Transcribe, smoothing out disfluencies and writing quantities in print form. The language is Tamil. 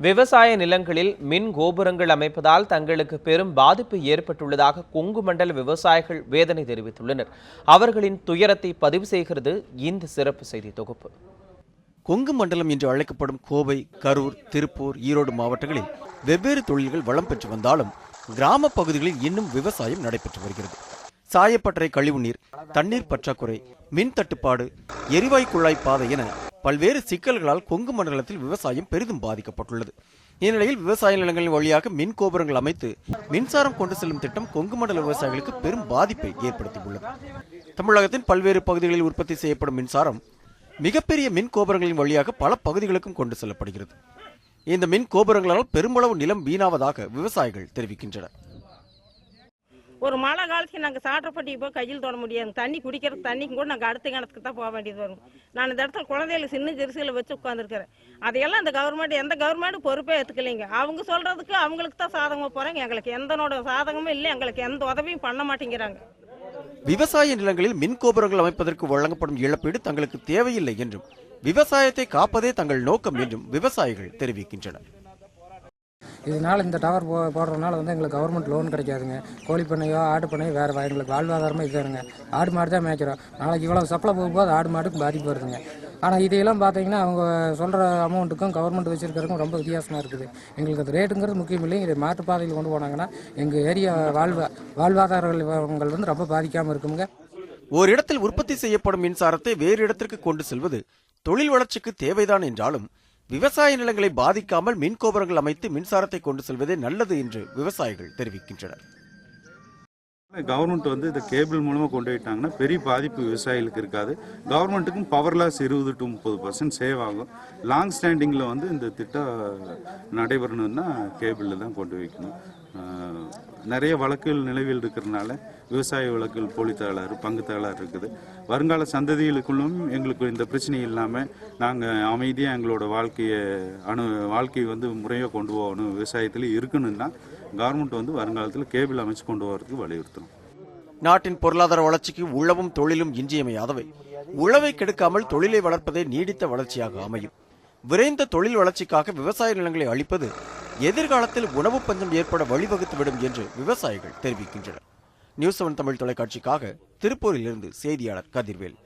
விவசாய நிலங்களில் மின் கோபுரங்கள் அமைப்பதால் தங்களுக்கு பெரும் பாதிப்பு ஏற்பட்டுள்ளதாக கொங்கு மண்டல விவசாயிகள் வேதனை தெரிவித்துள்ளனர். அவர்களின் துயரத்தை பதிவு செய்கிறது இந்த சிறப்பு செய்தி தொகுப்பு. கொங்கு மண்டலம் என்று அழைக்கப்படும் கோவை, கரூர், திருப்பூர், ஈரோடு மாவட்டங்களில் வெவ்வேறு தொழில்கள் வளம் பெற்று வந்தாலும் கிராம பகுதிகளில் இன்னும் விவசாயம் நடைபெற்று வருகிறது. சாயப்பட்டறை கழிவுநீர், தண்ணீர் பற்றாக்குறை, மின் தட்டுப்பாடு, எரிவாயு குழாய் பாதை என பல்வேறு சிக்கல்களால் கொங்கு மண்டலத்தில் விவசாயம் பெரிதும் பாதிக்கப்பட்டுள்ளது. இந்நிலையில் விவசாய நிலங்களின் வழியாக மின் கோபுரங்கள் அமைத்து மின்சாரம் கொண்டு செல்லும் திட்டம் கொங்கு மண்டல விவசாயிகளுக்கு பெரும் பாதிப்பை ஏற்படுத்தியுள்ளது. தமிழகத்தின் பல்வேறு பகுதிகளில் உற்பத்தி செய்யப்படும் மின்சாரம் மிகப்பெரிய மின் கோபுரங்களின் வழியாக பல பகுதிகளுக்கும் கொண்டு செல்லப்படுகிறது. இந்த மின் கோபுரங்களால் பெருமளவு நிலம் வீணாவதாக விவசாயிகள் தெரிவிக்கின்றனர். ஒரு மழை காலத்துக்கு நாங்கள் சாட்டப்பட்டி போய் கையில் தொட முடியாது. தண்ணி குடிக்கிறதுக்கு தண்ணிக்கும் கூட நாங்கள் அடுத்த கிணத்துக்கு தான் போக வேண்டியது வரும். நான் இந்த இடத்துல குழந்தைகளுக்கு சின்ன ஜெருசியில் வச்சு உட்காந்துருக்கிறேன். அதையெல்லாம் இந்த கவர்மெண்ட் எந்த கவர்மெண்ட்டும் பொறுப்பே எடுத்துக்கலைங்க. அவங்க சொல்றதுக்கு அவங்களுக்கு தான் சாதகமாக போறாங்க. எங்களுக்கு எந்தனோட சாதகமும் இல்லை. எங்களுக்கு எந்த உதவியும் பண்ண மாட்டேங்கிறாங்க. விவசாய நிலங்களில் மின் கோபுரங்கள் அமைப்பதற்கு வழங்கப்படும் இழப்பீடு தங்களுக்கு தேவையில்லை என்றும் விவசாயத்தை காப்பதே தங்கள் நோக்கம் என்றும் விவசாயிகள் தெரிவிக்கின்றனர். இதனால் இந்த டவர் போடுறதுனால எங்களுக்கு கவர்மெண்ட் லோன் கிடைக்காதுங்க. கோழி பண்ணையோ ஆடு பண்ணையோ வேறு எங்களுக்கு வாழ்வாதாரமாக இதுதானுங்க. ஆடு மாடு தான் மேய்க்கிறோம். நாளைக்கு இவ்வளோ சப்ளை போகும்போது ஆடு மாடுக்கு பாதிப்பு வருதுங்க. ஆனால் இதையெல்லாம் பார்த்தீங்கன்னா அவங்க சொல்கிற அமௌண்ட்டுக்கும் கவர்மெண்ட் வச்சுருக்கிறதுக்கும் ரொம்ப வித்தியாசமாக இருக்குது. எங்களுக்கு அது ரேட்டுங்கிறது முக்கியம் இல்லைங்க. இதை மாற்றுப்பாதையில் கொண்டு போனாங்கன்னா எங்கள் ஏரியா வாழ்வாதாரங்கள் ரொம்ப பாதிக்காமல் இருக்குங்க. ஓரிடத்தில் உற்பத்தி செய்யப்படும் மின்சாரத்தை வேறு இடத்திற்கு கொண்டு செல்வது தொழில் வளர்ச்சிக்கு தேவைதான் என்றாலும் விவசாய நிலங்களை பாதிக்காமல் மின் கோபுரங்கள் அமைத்து மின்சாரத்தை கொண்டு செல்வதே நல்லது என்று விவசாயிகள் தெரிவிக்கின்றனர். கவர்மெண்ட் இந்த கேபிள் மூலமா கொண்டு போயிட்டாங்கன்னா பெரிய பாதிப்பு விவசாயிகளுக்கு இருக்காது. கவர்மெண்ட்டுக்கும் பவர் லாஸ் 20 to 30% சேவ் ஆகும். லாங் ஸ்டாண்டிங்ல இந்த திட்டம் நடைபெறணும்னா கேபிளில் தான் கொண்டு வைக்கணும். நிறைய வழக்குகள் நிலவில் இருக்கிறதுனால விவசாய வழக்குகள் போலி தகராறு, பங்கு தகராறு இருக்குது. வருங்கால சந்ததிகளுக்குள்ளும் எங்களுக்கு இந்த பிரச்சனை இல்லாமல் நாங்கள் அமைதியாக எங்களோட வாழ்க்கையை முறையாக கொண்டு போகணும், விவசாயத்தில் இருக்கணும்னா கவர்மெண்ட் வருங்காலத்தில் கேபிள் அமைச்சு கொண்டு போகிறதுக்கு வலியுறுத்தணும். நாட்டின் பொருளாதார வளர்ச்சிக்கு உழவும் தொழிலும் இன்றியமையாதவை. உழவை கெடுக்காமல் தொழிலை வளர்ப்பதே நீடித்த வளர்ச்சியாக அமையும். விரைந்த தொழில் வளர்ச்சிக்காக விவசாய நிலங்களை அளிப்பது எதிர்காலத்தில் உணவு பஞ்சம் ஏற்பட வழிவகுத்துவிடும் என்று விவசாயிகள் தெரிவிக்கின்றனர். நியூஸ் 7 தமிழ் தொலைக்காட்சிக்காக திருப்பூரிலிருந்து செய்தியாளர் கதிர்வேல்.